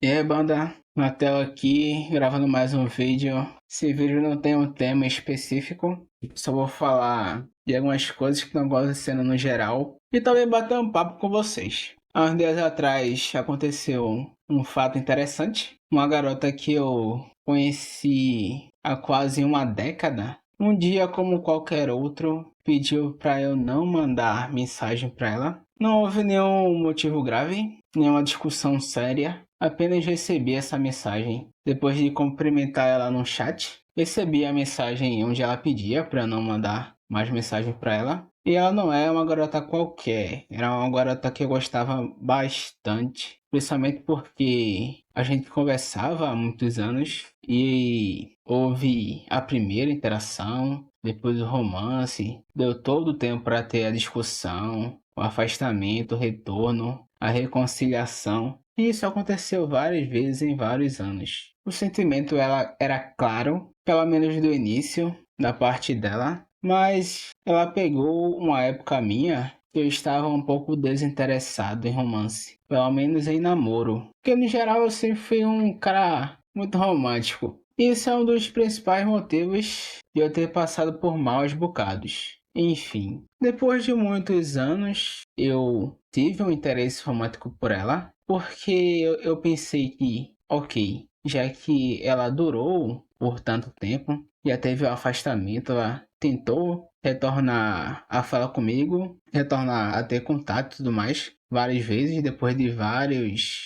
E aí, banda, na tela aqui, gravando mais um vídeo. Esse vídeo não tem um tema específico, só vou falar de algumas coisas que não gosto de cena no geral e também bater um papo com vocês. Há uns dias atrás aconteceu um fato interessante. Uma garota que eu conheci há quase uma década, um dia como qualquer outro, pediu para eu não mandar mensagem para ela. Não houve nenhum motivo grave, nenhuma discussão séria. Apenas recebi essa mensagem. Depois de cumprimentar ela no chat, recebi a mensagem onde ela pedia para não mandar mais mensagem para ela. E ela não é uma garota qualquer, era uma garota que eu gostava bastante, principalmente porque a gente conversava há muitos anos e houve a primeira interação, depois o romance, deu todo o tempo para ter a discussão, o afastamento, o retorno, a reconciliação. E isso aconteceu várias vezes em vários anos. O sentimento ela era claro, pelo menos do início, da parte dela, mas ela pegou uma época minha que eu estava um pouco desinteressado em romance, pelo menos em namoro. Porque no geral eu sempre fui um cara muito romântico. Isso é um dos principais motivos de eu ter passado por maus bocados. Enfim, depois de muitos anos, eu tive um interesse romântico por ela, porque eu pensei que, ok, já que ela durou por tanto tempo, já teve o afastamento, ela tentou retornar a falar comigo, retornar a ter contato e tudo mais, várias vezes, depois de várias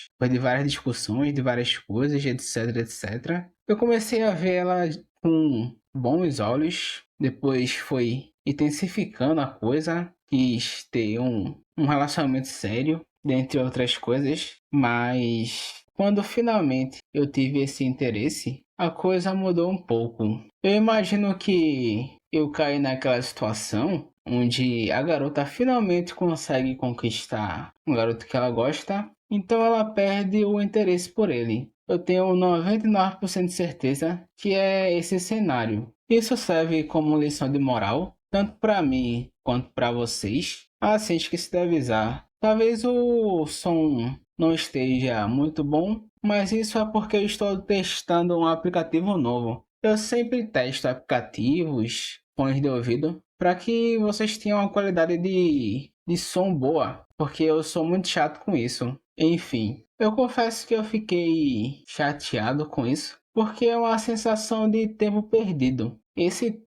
discussões, de várias coisas, etc, etc. Eu comecei a ver ela com bons olhos, depois foi intensificando a coisa, quis ter um relacionamento sério, dentre outras coisas, mas quando finalmente eu tive esse interesse, a coisa mudou um pouco. Eu imagino que eu caí naquela situação onde a garota finalmente consegue conquistar um garoto que ela gosta, então ela perde o interesse por ele. Eu tenho 99% de certeza que é esse cenário. Isso serve como lição de moral, tanto para mim quanto para vocês. Assim, esqueci de avisar. Talvez o som não esteja muito bom, mas isso é porque eu estou testando um aplicativo novo. Eu sempre testo aplicativos, fones de ouvido, para que vocês tenham uma qualidade de som boa, porque eu sou muito chato com isso. Enfim, eu confesso que eu fiquei chateado com isso, porque é uma sensação de tempo perdido.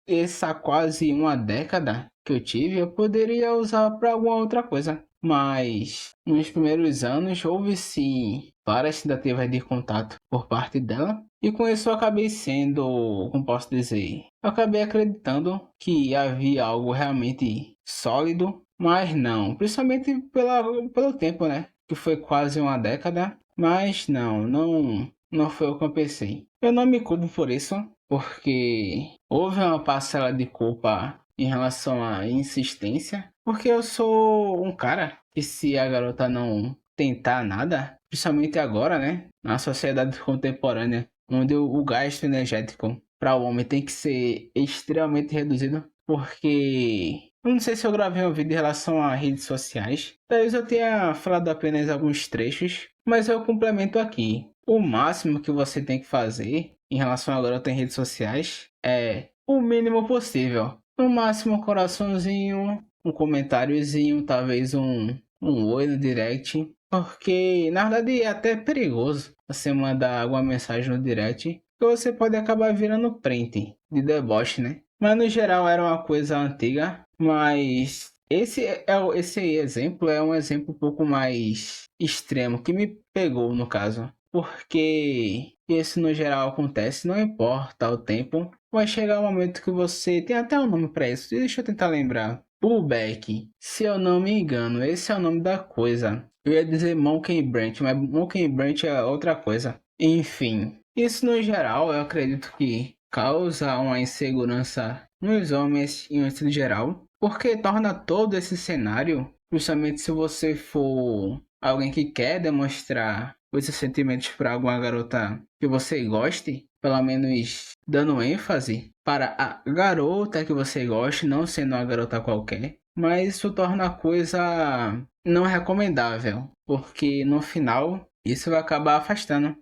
Essa quase uma década que eu tive, eu poderia usar para alguma outra coisa. Mas nos primeiros anos houve sim várias tentativas de contato por parte dela. E com isso eu acabei sendo, como posso dizer, eu acabei acreditando que havia algo realmente sólido, mas não, principalmente pelo tempo, né? Que foi quase uma década, mas não foi o que eu pensei. Eu não me culpo por isso, porque houve uma parcela de culpa em relação à insistência, porque eu sou um cara que se a garota não tentar nada, principalmente agora, né, na sociedade contemporânea, onde o gasto energético para o homem tem que ser extremamente reduzido, porque eu não sei se eu gravei um vídeo em relação a redes sociais, talvez eu tenha falado apenas alguns trechos, mas eu complemento aqui. O máximo que você tem que fazer em relação a garota em redes sociais é o mínimo possível. No máximo um coraçãozinho, um comentáriozinho, talvez um oi no direct. Porque na verdade é até perigoso você mandar alguma mensagem no direct, porque você pode acabar virando print de deboche, né? Mas no geral era uma coisa antiga, mas esse exemplo é um exemplo um pouco mais extremo que me pegou no caso. Porque isso no geral acontece, não importa o tempo, vai chegar um momento que você tem até um nome para isso. Deixa eu tentar lembrar. Pullback, se eu não me engano, esse é o nome da coisa. Eu ia dizer Monkey Branch, mas Monkey Branch é outra coisa. Enfim, isso no geral eu acredito que causa uma insegurança nos homens em um geral, porque torna todo esse cenário, principalmente se você for alguém que quer demonstrar os seus sentimentos para alguma garota que você goste, pelo menos dando ênfase para a garota que você goste, não sendo uma garota qualquer. Mas isso torna a coisa não recomendável, porque no final isso vai acabar afastando.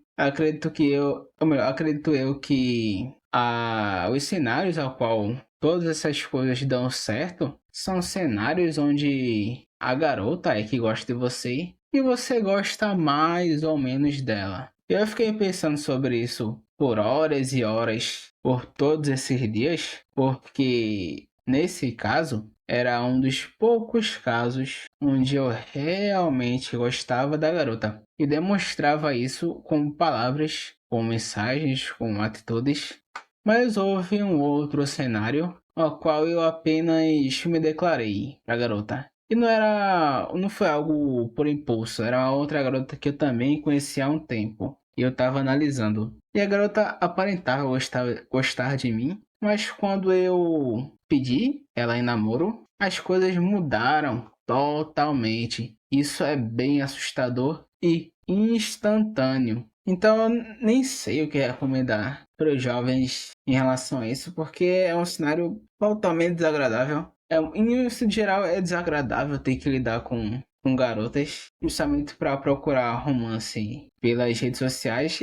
Ou melhor, acredito eu que os cenários ao qual todas essas coisas dão certo são cenários onde a garota é que gosta de você e você gosta mais ou menos dela. Eu fiquei pensando sobre isso por horas e horas, por todos esses dias, porque nesse caso era um dos poucos casos onde eu realmente gostava da garota e demonstrava isso com palavras, com mensagens, com atitudes. Mas houve um outro cenário ao qual eu apenas me declarei para a garota. E não foi algo por impulso, era uma outra garota que eu também conhecia há um tempo. E eu estava analisando. E a garota aparentava gostar de mim, mas quando eu pedi ela em namoro, as coisas mudaram totalmente. Isso é bem assustador e instantâneo. Então eu nem sei o que recomendar para os jovens em relação a isso, porque é um cenário totalmente desagradável. Em geral é desagradável ter que lidar com garotas, justamente para procurar romance pelas redes sociais.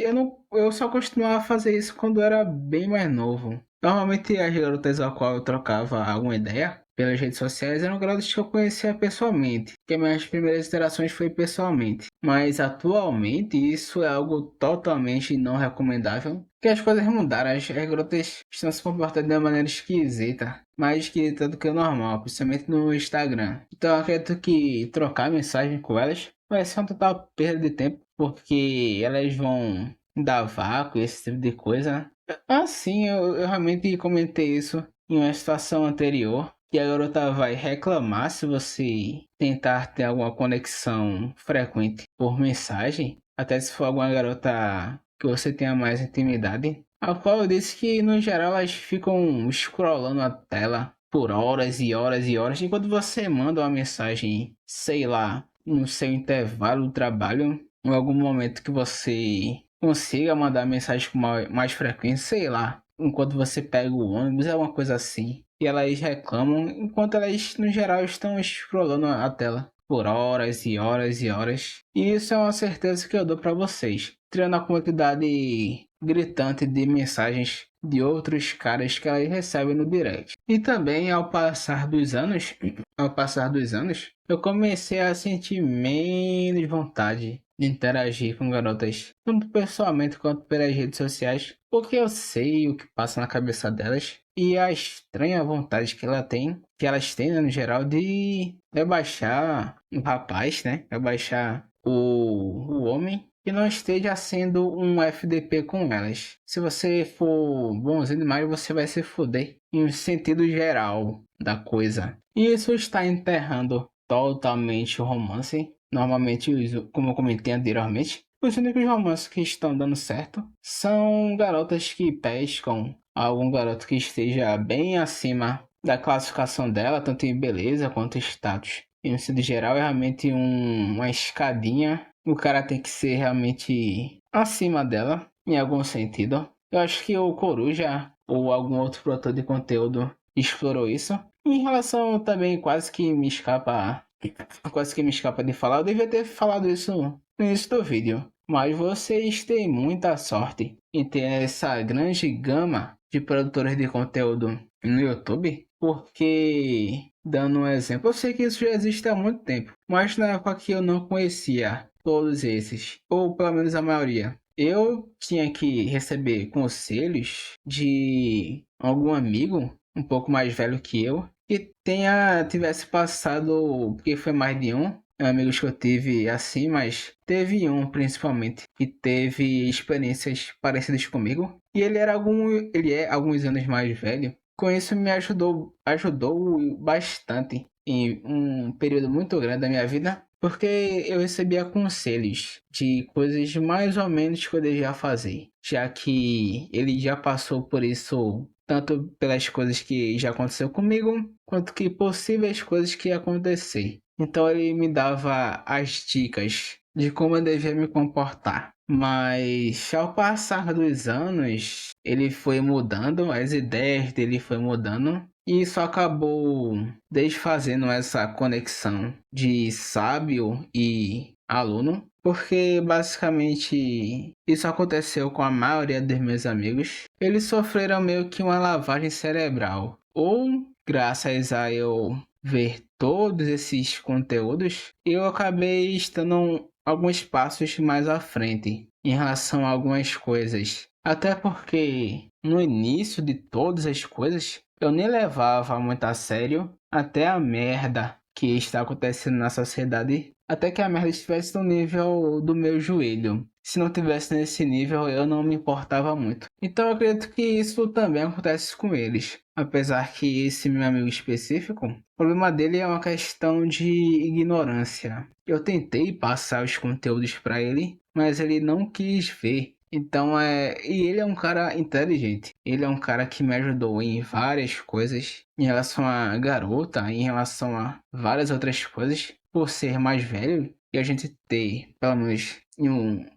Eu só costumava fazer isso quando era bem mais novo. Normalmente as garotas a qual eu trocava alguma ideia pelas redes sociais eram garotas que eu conhecia pessoalmente, que minhas primeiras interações foi pessoalmente. Mas atualmente isso é algo totalmente não recomendável, porque as coisas mudaram, as garotas estão se comportando de uma maneira esquisita, mais esquisita do que o normal, principalmente no Instagram. Então eu acredito que trocar mensagem com elas vai ser uma total perda de tempo, porque elas vão dar vácuo e esse tipo de coisa, né? Sim, eu realmente comentei isso em uma situação anterior. E a garota vai reclamar se você tentar ter alguma conexão frequente por mensagem, até se for alguma garota que você tenha mais intimidade. A qual eu disse que no geral elas ficam scrollando a tela por horas e horas e horas, enquanto você manda uma mensagem, sei lá, no seu intervalo do trabalho, em algum momento que você consiga mandar mensagem com mais frequência, sei lá, enquanto você pega o ônibus, é uma coisa assim. E elas reclamam, enquanto elas, no geral, estão scrollando a tela por horas e horas e horas. E isso é uma certeza que eu dou para vocês, tirando a quantidade gritante de mensagens de outros caras que elas recebem no direct. E também, ao passar dos anos, eu comecei a sentir menos vontade de interagir com garotas, tanto pessoalmente quanto pelas redes sociais, porque eu sei o que passa na cabeça delas e a estranha vontade que elas têm, né, no geral, de rebaixar o rapaz, né? Rebaixar o homem que não esteja sendo um FDP com elas. Se você for bonzinho demais, você vai se fuder em um sentido geral da coisa. E isso está enterrando totalmente o romance. Normalmente, como eu comentei anteriormente, os únicos romances que estão dando certo são garotas que pescam algum garoto que esteja bem acima da classificação dela, tanto em beleza quanto em status. E no sentido geral, é realmente uma escadinha. O cara tem que ser realmente acima dela, em algum sentido. Eu acho que o Coruja ou algum outro produtor de conteúdo explorou isso. Em relação também, quase que me escapa de falar, eu devia ter falado isso no início do vídeo. Mas vocês têm muita sorte em ter essa grande gama de produtores de conteúdo no YouTube, porque, dando um exemplo, eu sei que isso já existe há muito tempo, mas na época que eu não conhecia todos esses, ou pelo menos a maioria, eu tinha que receber conselhos de algum amigo um pouco mais velho que eu, que tivesse passado, porque foi mais de um, amigos que eu tive assim, mas teve um principalmente que teve experiências parecidas comigo. E ele é alguns anos mais velho. Com isso me ajudou bastante em um período muito grande da minha vida, porque eu recebia conselhos de coisas mais ou menos que eu devia fazer, já que ele já passou por isso tanto pelas coisas que já aconteceu comigo, quanto que possíveis coisas que ia acontecer. Então ele me dava as dicas de como eu devia me comportar. Mas ao passar dos anos, ele foi mudando, as ideias dele foi mudando, e isso acabou desfazendo essa conexão de sábio e aluno, porque basicamente isso aconteceu com a maioria dos meus amigos. Eles sofreram meio que uma lavagem cerebral, ou graças a eu ver todos esses conteúdos, eu acabei estando alguns passos mais à frente em relação a algumas coisas. Até porque no início de todas as coisas, eu nem levava muito a sério até a merda que está acontecendo na sociedade, até que a merda estivesse no nível do meu joelho. Se não tivesse nesse nível, eu não me importava muito. Então eu acredito que isso também acontece com eles. Apesar que esse meu amigo específico, o problema dele é uma questão de ignorância. Eu tentei passar os conteúdos para ele, mas ele não quis ver. Então e ele é um cara inteligente. Ele é um cara que me ajudou em várias coisas, em relação a garota, em relação a várias outras coisas, por ser mais velho e a gente ter, pelo menos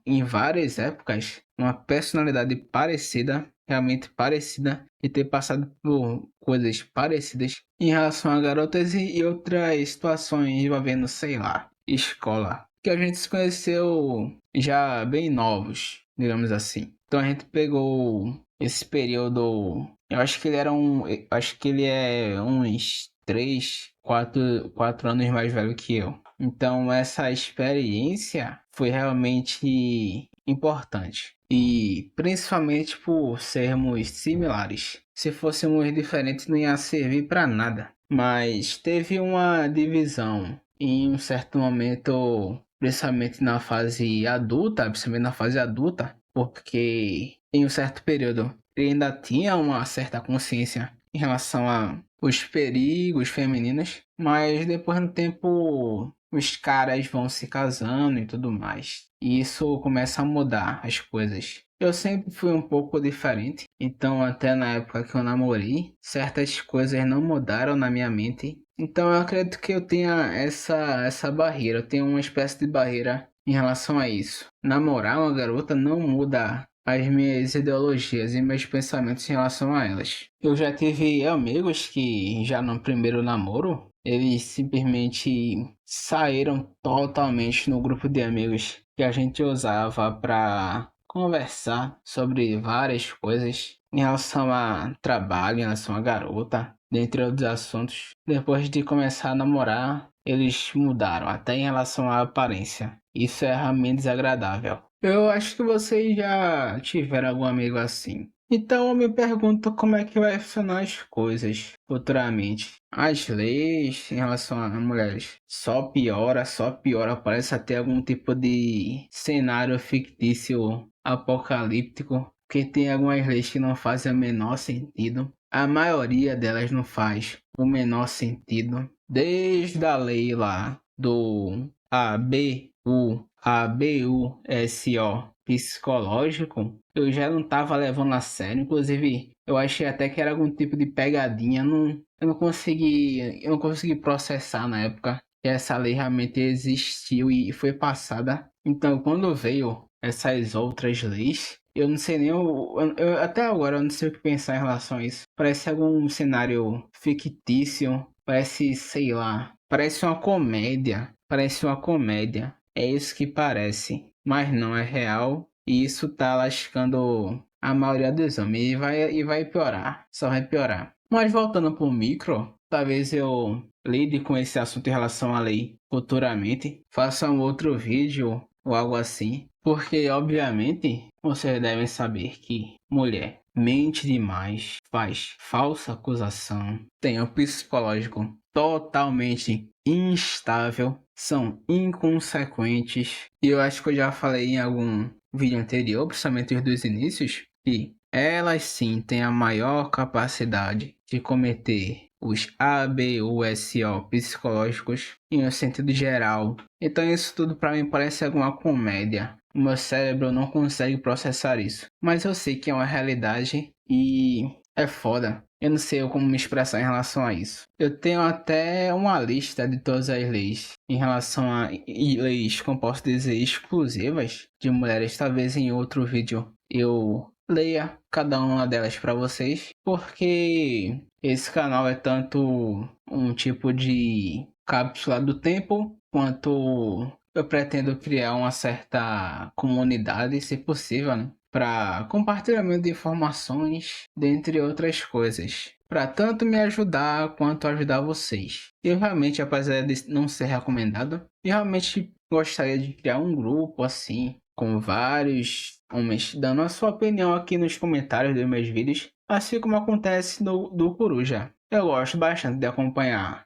em várias épocas, uma personalidade parecida, realmente parecida, e ter passado por coisas parecidas em relação a garotas e outras situações envolvendo, sei lá, escola. Que a gente se conheceu já bem novos, digamos assim. Então a gente pegou esse período. Eu acho que ele era acho que ele é uns 4 anos mais velho que eu. Então essa experiência foi realmente importante. E principalmente por sermos similares. Se fôssemos diferentes não ia servir para nada. Mas teve uma divisão em um certo momento, principalmente na fase adulta, principalmente na fase adulta, porque em um certo período ele ainda tinha uma certa consciência em relação a os perigos femininos, mas depois no tempo os caras vão se casando e tudo mais. E isso começa a mudar as coisas. Eu sempre fui um pouco diferente, então até na época que eu namorei, certas coisas não mudaram na minha mente. Então eu acredito que eu tenha essa barreira, eu tenho uma espécie de barreira em relação a isso. Namorar uma garota não muda as minhas ideologias e meus pensamentos em relação a elas. Eu já tive amigos que já no primeiro namoro, eles simplesmente saíram totalmente no grupo de amigos que a gente usava para conversar sobre várias coisas em relação a trabalho, em relação a garota, dentre outros assuntos. Depois de começar a namorar, eles mudaram, até em relação à aparência. Isso é realmente desagradável. Eu acho que vocês já tiveram algum amigo assim. Então eu me pergunto como é que vai funcionar as coisas futuramente. As leis em relação a mulheres só piora, parece até algum tipo de cenário fictício apocalíptico, porque tem algumas leis que não fazem o menor sentido. A maioria delas não faz o menor sentido. Desde a lei lá do ABUSO psicológico, eu já não tava levando a sério. Inclusive, eu achei até que era algum tipo de pegadinha. Eu não consegui processar na época que essa lei realmente existiu e foi passada. Então, quando veio essas outras leis, eu não sei nem até agora eu não sei o que pensar em relação a isso. Parece algum cenário fictício, parece, sei lá, parece uma comédia. Parece uma comédia. É isso que parece. Mas não é real. E isso tá lascando a maioria dos homens. E vai piorar. Só vai piorar. Mas voltando pro micro, talvez eu lide com esse assunto em relação à lei futuramente. Faça um outro vídeo ou algo assim. Porque, obviamente, vocês devem saber que mulher mente demais, faz falsa acusação, tem um psicológico totalmente instável, são inconsequentes. E eu acho que eu já falei em algum vídeo anterior, principalmente os dos inícios, que elas sim têm a maior capacidade de cometer os ABUSO psicológicos em um sentido geral. Então isso tudo para mim parece alguma comédia. O meu cérebro não consegue processar isso. Mas eu sei que é uma realidade e é foda. Eu não sei como me expressar em relação a isso. Eu tenho até uma lista de todas as leis em relação a leis, como posso dizer, exclusivas de mulheres. Talvez em outro vídeo eu leia cada uma delas para vocês, porque esse canal é tanto um tipo de cápsula do tempo quanto eu pretendo criar uma certa comunidade, se possível, né? Para compartilhamento de informações, dentre outras coisas. Para tanto me ajudar quanto ajudar vocês. Eu realmente, apesar de não ser recomendado, eu realmente gostaria de criar um grupo assim, com vários homens dando a sua opinião aqui nos comentários dos meus vídeos, assim como acontece no do Coruja. Eu gosto bastante de acompanhar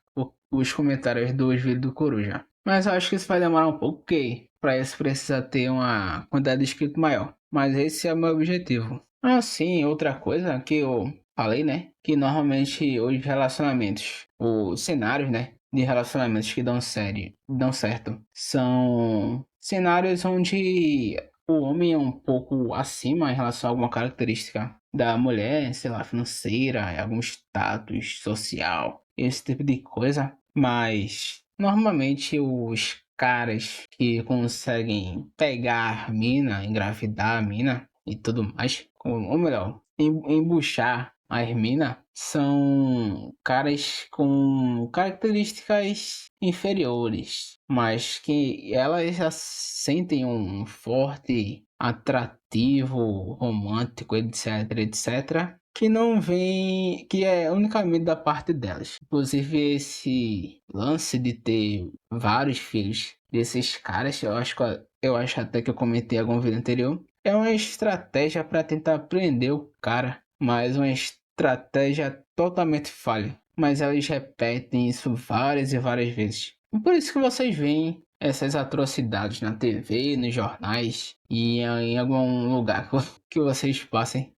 os comentários dos vídeos do Coruja. Mas eu acho que isso vai demorar um pouco, porque para isso precisa ter uma quantidade de inscritos maior. Mas esse é o meu objetivo. Ah, sim, outra coisa que eu falei, né? Que normalmente os relacionamentos, os cenários, né? De relacionamentos que dão certo, são cenários onde o homem é um pouco acima em relação a alguma característica da mulher, sei lá, financeira, algum status social, esse tipo de coisa. Mas normalmente os caras que conseguem pegar a mina, engravidar a mina e tudo mais, ou melhor, embuchar a mina, são caras com características inferiores, mas que elas já sentem um forte atrativo romântico, etc, etc, que não vem, que é unicamente da parte delas. Inclusive esse lance de ter vários filhos desses caras, eu acho até que eu comentei em algum vídeo anterior, é uma estratégia para tentar prender o cara, mas uma estratégia totalmente falha. Mas eles repetem isso várias e várias vezes. E por isso que vocês veem essas atrocidades na TV, nos jornais e em algum lugar que vocês passem.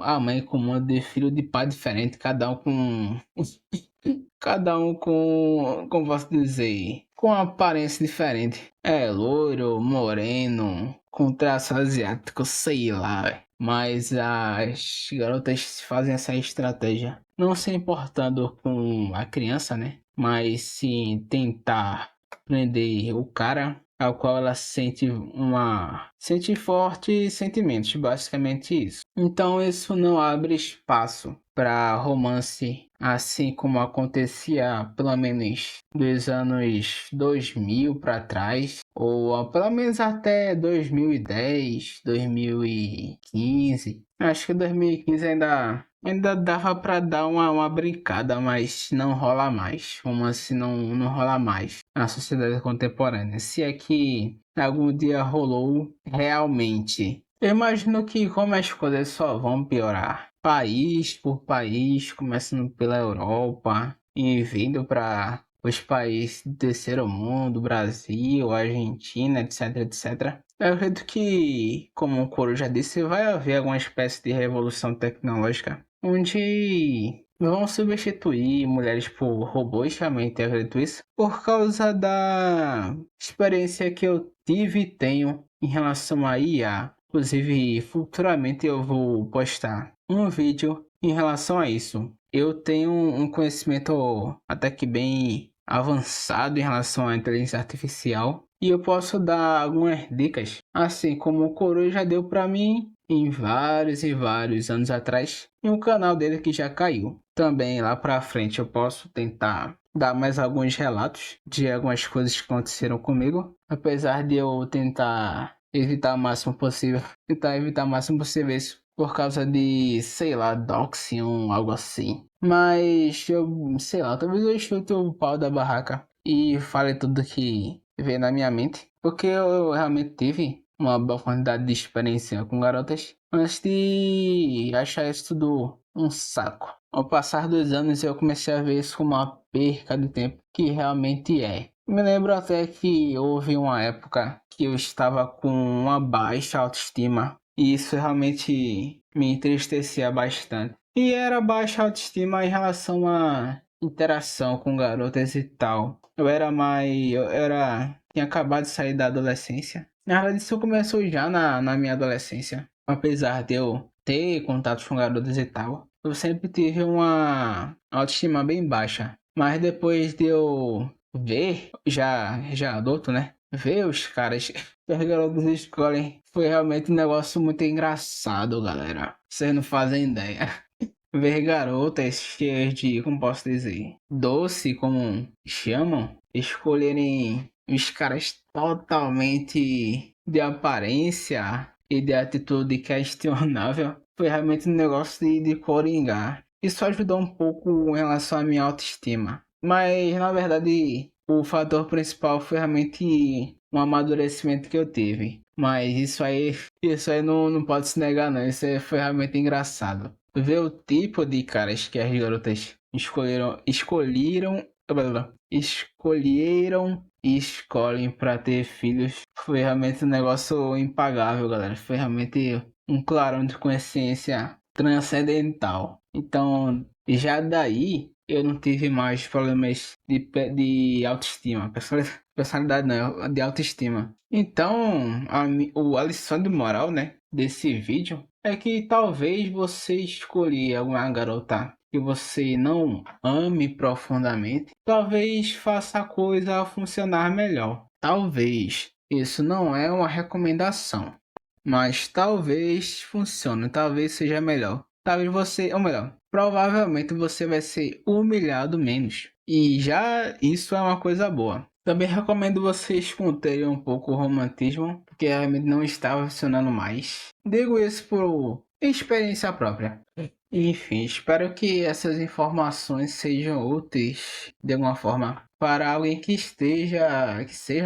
A mãe comum de filho de pai diferente, cada um com. Cada um com. Como posso dizer? Com aparência diferente. É loiro, moreno, com traço asiático, sei lá, véi. Mas as garotas fazem essa estratégia. Não se importando com a criança, né? Mas sim tentar prender o cara ao qual ela sente fortes sentimentos, basicamente isso. Então isso não abre espaço para romance, assim como acontecia pelo menos dos anos 2000 para trás, ou pelo menos até 2010, 2015. Acho que 2015 ainda dava pra dar uma brincada, mas não rola mais. Romance não rola mais na sociedade contemporânea. Se é que algum dia rolou realmente. Eu imagino que como as coisas só vão piorar, país por país, começando pela Europa e vindo para os países do terceiro mundo, Brasil, Argentina, etc, etc. Eu acredito que, como o Coro já disse, vai haver alguma espécie de revolução tecnológica onde vão substituir mulheres por robôs, realmente acredito isso, por causa da experiência que eu tive e tenho em relação a IA. Inclusive, futuramente eu vou postar um vídeo em relação a isso. Eu tenho um conhecimento até que bem avançado em relação à inteligência artificial e eu posso dar algumas dicas, assim como o Coroa já deu para mim em vários e vários anos atrás, em um canal dele que já caiu. Também lá para frente eu posso tentar dar mais alguns relatos de algumas coisas que aconteceram comigo, apesar de eu evitar o máximo possível, tentar evitar o máximo possível isso por causa de, sei lá, doxing, algo assim. Mas eu, sei lá, talvez eu chute o pau da barraca e fale tudo que veio na minha mente, porque eu realmente tive uma boa quantidade de experiência com garotas antes de achar isso tudo um saco. Ao passar dos anos eu comecei a ver isso como uma perca de tempo que realmente é. Me lembro até que houve uma época que eu estava com uma baixa autoestima e isso realmente me entristecia bastante. E era baixa autoestima em relação à interação com garotas e tal. Tinha acabado de sair da adolescência. Na verdade, isso começou já na minha adolescência. Apesar de eu ter contatos com garotas e tal, eu sempre tive uma autoestima bem baixa. Mas depois de eu ver, já adulto, né? Ver os caras que as garotas escolhem foi realmente um negócio muito engraçado, galera. Vocês não fazem ideia. Ver garotas cheias de, como posso dizer, doce, como chamam, escolherem os caras totalmente de aparência e de atitude questionável, foi realmente um negócio de coringar. Isso ajudou um pouco em relação à minha autoestima. Mas, na verdade, o fator principal foi realmente um amadurecimento que eu tive. Mas isso aí não pode se negar, não. Isso aí foi realmente engraçado. Ver o tipo de caras que as garotas escolheram e escolhem para ter filhos foi realmente um negócio impagável, galera. Foi realmente um clarão de consciência transcendental. Então, já daí eu não tive mais problemas de autoestima. Personalidade não, de autoestima. Então, a lição de moral, né, desse vídeo é que talvez você escolher alguma garota que você não ame profundamente, talvez faça a coisa funcionar melhor. Talvez. Isso não é uma recomendação, mas talvez funcione, talvez seja melhor. Talvez você, ou melhor, provavelmente você vai ser humilhado menos. E já isso é uma coisa boa. Também recomendo vocês conterem um pouco o romantismo, porque realmente não estava funcionando mais. Digo isso por experiência própria. Enfim, espero que essas informações sejam úteis de alguma forma para alguém que seja,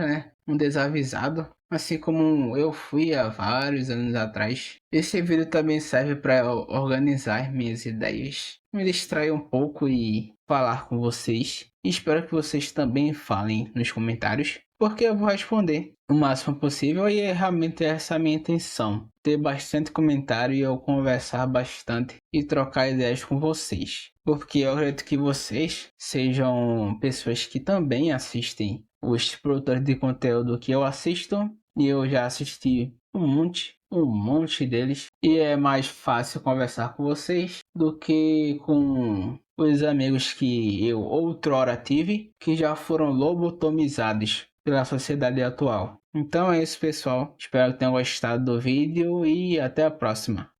né, um desavisado, assim como eu fui há vários anos atrás. Esse vídeo também serve para organizar minhas ideias, me distrair um pouco e falar com vocês. Espero que vocês também falem nos comentários, porque eu vou responder o máximo possível e é realmente essa a minha intenção. Ter bastante comentário e eu conversar bastante e trocar ideias com vocês. Porque eu acredito que vocês sejam pessoas que também assistem os produtores de conteúdo que eu assisto e eu já assisti um monte deles e é mais fácil conversar com vocês do que com os amigos que eu outrora tive que já foram lobotomizados pela sociedade atual. Então é isso, pessoal. Espero que tenham gostado do vídeo e até a próxima.